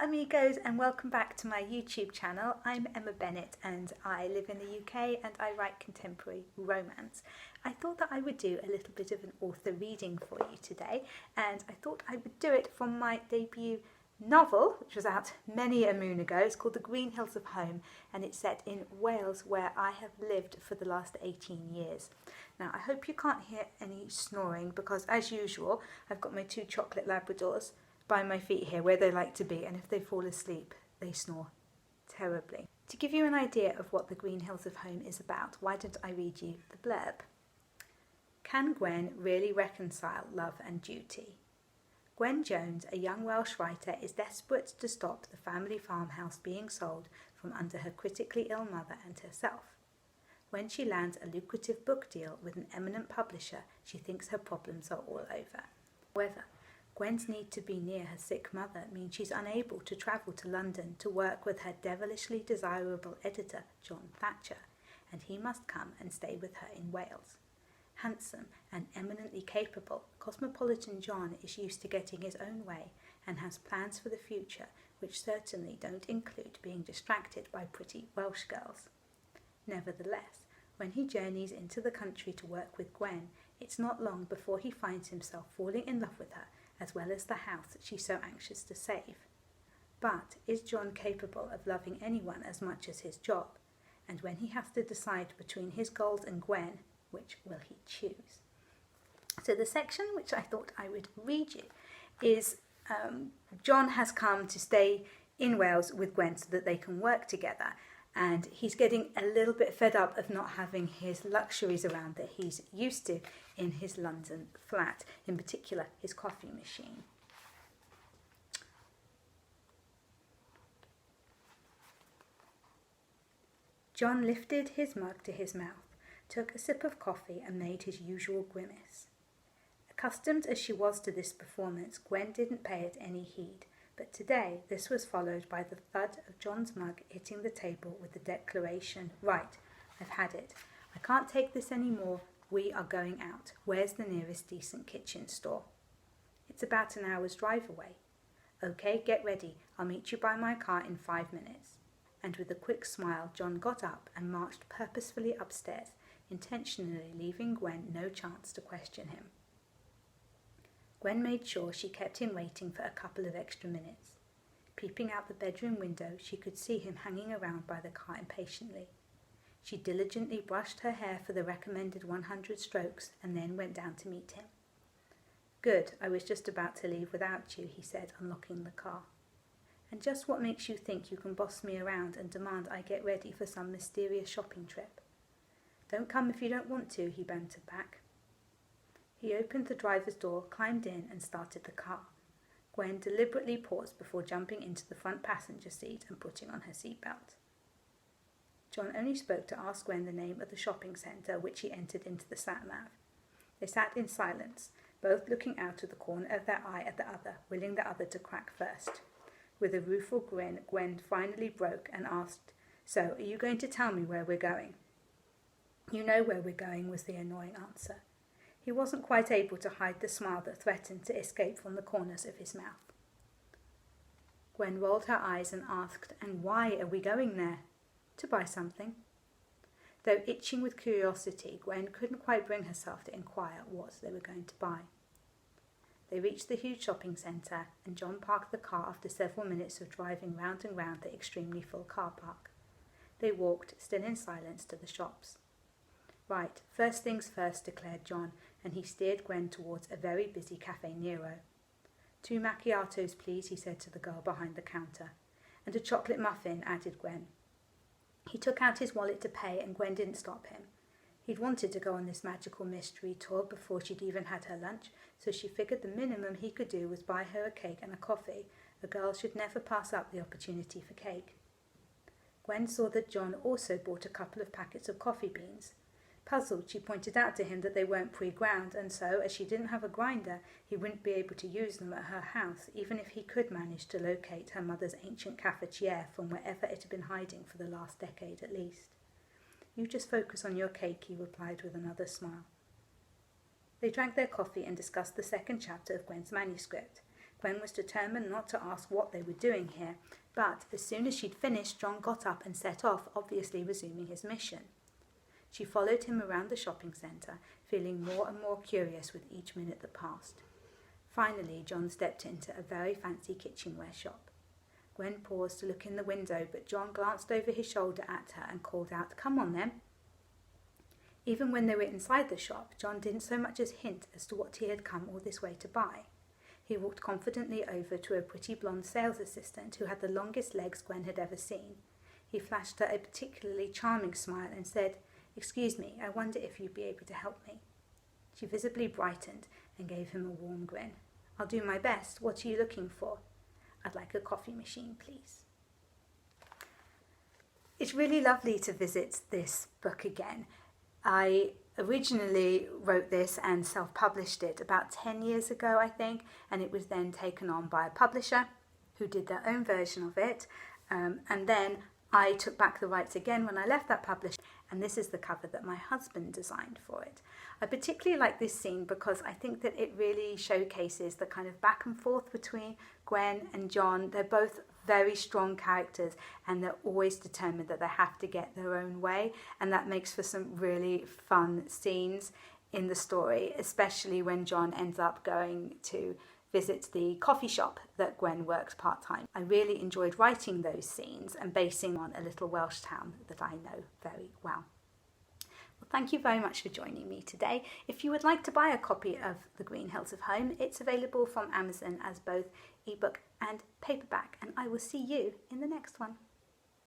Hola amigos, and welcome back to my YouTube channel. I'm Emma Bennet and I live in the UK and I write contemporary romance. I thought that I would do a little bit of an author reading for you today, and I thought I would do it from my debut novel, which was out many a moon ago. It's called The Green Hills of Home and it's set in Wales, where I have lived for the last 18 years. Now I hope you can't hear any snoring because, as usual, I've got my two chocolate Labradors by my feet here where they like to be, and if they fall asleep they snore terribly. To give you an idea of what The Green Hills of Home is about, why don't I read you the blurb. Can Gwen really reconcile love and duty? Gwen Jones, a young Welsh writer, is desperate to stop the family farmhouse being sold from under her critically ill mother and herself. When she lands a lucrative book deal with an eminent publisher, she thinks her problems are all over. However, Gwen's need to be near her sick mother means she's unable to travel to London to work with her devilishly desirable editor, John Thatcher, and he must come and stay with her in Wales. Handsome and eminently capable, cosmopolitan John is used to getting his own way and has plans for the future which certainly don't include being distracted by pretty Welsh girls. Nevertheless, when he journeys into the country to work with Gwen, it's not long before he finds himself falling in love with her, as well as the house that she's so anxious to save. But is John capable of loving anyone as much as his job? And when he has to decide between his goals and Gwen, which will he choose? So the section which I thought I would read you is John has come to stay in Wales with Gwen so that they can work together, and he's getting a little bit fed up of not having his luxuries around that he's used to in his London flat, in particular his coffee machine. John lifted his mug to his mouth, took a sip of coffee and made his usual grimace. Accustomed as she was to this performance, Gwen didn't pay it any heed, but today this was followed by the thud of John's mug hitting the table with the declaration, "Right, I've had it. I can't take this any more. We are going out. Where's the nearest decent kitchen store?" "It's about an hour's drive away." "Okay, get ready. I'll meet you by my car in 5 minutes." And with a quick smile, John got up and marched purposefully upstairs, intentionally leaving Gwen no chance to question him. Gwen made sure she kept him waiting for a couple of extra minutes. Peeping out the bedroom window, she could see him hanging around by the car impatiently. She diligently brushed her hair for the recommended 100 strokes and then went down to meet him. "Good, I was just about to leave without you," he said, unlocking the car. "And just what makes you think you can boss me around and demand I get ready for some mysterious shopping trip?" "Don't come if you don't want to," he bantered back. He opened the driver's door, climbed in and started the car. Gwen deliberately paused before jumping into the front passenger seat and putting on her seatbelt. John only spoke to ask Gwen the name of the shopping centre, which he entered into the sat-nav. They sat in silence, both looking out of the corner of their eye at the other, willing the other to crack first. With a rueful grin, Gwen finally broke and asked, "So, are you going to tell me where we're going?" "You know where we're going," was the annoying answer. He wasn't quite able to hide the smile that threatened to escape from the corners of his mouth. Gwen rolled her eyes and asked, "And why are we going there?" "To buy something." Though itching with curiosity, Gwen couldn't quite bring herself to inquire what they were going to buy. They reached the huge shopping centre, and John parked the car after several minutes of driving round and round the extremely full car park. They walked, still in silence, to the shops. "Right, first things first," declared John, and he steered Gwen towards a very busy Cafe Nero. "2 macchiatos, please," he said to the girl behind the counter. "And a chocolate muffin," added Gwen. He took out his wallet to pay, and Gwen didn't stop him. He'd wanted to go on this magical mystery tour before she'd even had her lunch, so she figured the minimum he could do was buy her a cake and a coffee. A girl should never pass up the opportunity for cake. Gwen saw that John also bought a couple of packets of coffee beans. Puzzled, she pointed out to him that they weren't pre-ground, and so, as she didn't have a grinder, he wouldn't be able to use them at her house, even if he could manage to locate her mother's ancient cafetiere from wherever it had been hiding for the last decade at least. "You just focus on your cake," he replied with another smile. They drank their coffee and discussed the second chapter of Gwen's manuscript. Gwen was determined not to ask what they were doing here, but as soon as she'd finished, John got up and set off, obviously resuming his mission. She followed him around the shopping centre, feeling more and more curious with each minute that passed. Finally, John stepped into a very fancy kitchenware shop. Gwen paused to look in the window, but John glanced over his shoulder at her and called out, "Come on then." Even when they were inside the shop, John didn't so much as hint as to what he had come all this way to buy. He walked confidently over to a pretty blonde sales assistant who had the longest legs Gwen had ever seen. He flashed her a particularly charming smile and said, "Excuse me, I wonder if you'd be able to help me." She visibly brightened and gave him a warm grin. "I'll do my best. What are you looking for?" "I'd like a coffee machine, please." It's really lovely to visit this book again. I originally wrote this and self-published it about 10 years ago, I think, and it was then taken on by a publisher who did their own version of it, and then I took back the rights again when I left that publisher, and this is the cover that my husband designed for it. I particularly like this scene because I think that it really showcases the kind of back and forth between Gwen and John. They're both very strong characters and they're always determined that they have to get their own way, and that makes for some really fun scenes in the story, especially when John ends up going to visit the coffee shop that Gwen works part-time. I really enjoyed writing those scenes and basing on a little Welsh town that I know very well. Well, thank you very much for joining me today. If you would like to buy a copy of The Green Hills of Home, it's available from Amazon as both ebook and paperback, and I will see you in the next one.